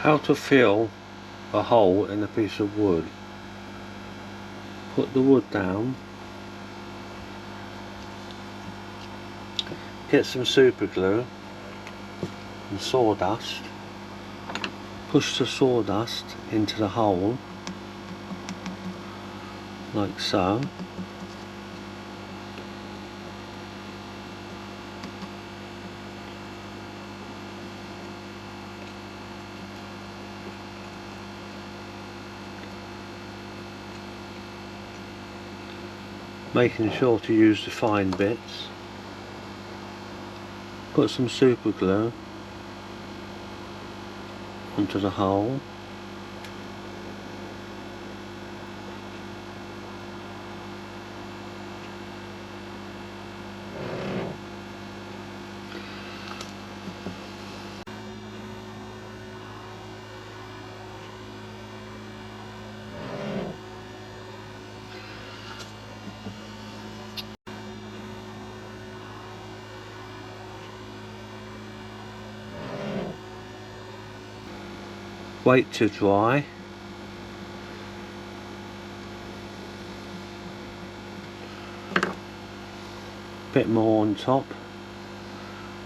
How to fill a hole in a piece of wood. Put the wood down, get some super glue and sawdust, push the sawdust into the hole like so. Making sure to use the fine bits. Put some super glue onto the hole. Wait to dry. Bit more on top.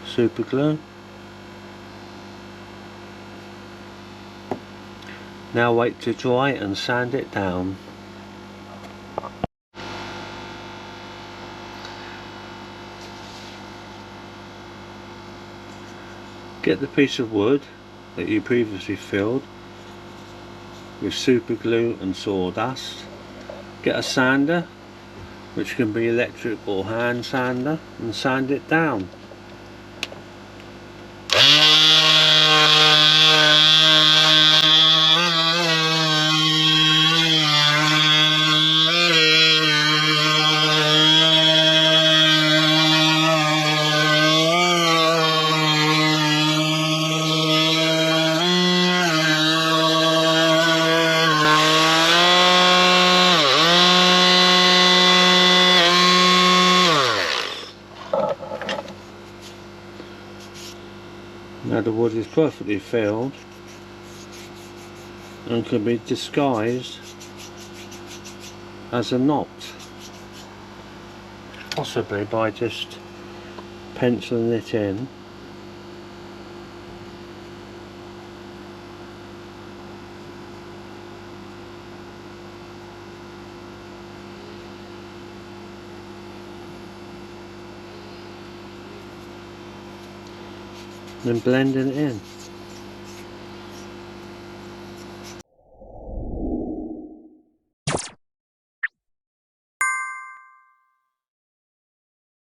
Super glue. Now wait to dry and sand it down. Get the piece of wood that you previously filled with super glue and sawdust. Get a sander, which can be electric or hand sander, and sand it down. Now the wood is perfectly filled and can be disguised as a knot, possibly by just penciling it in. And blending it in.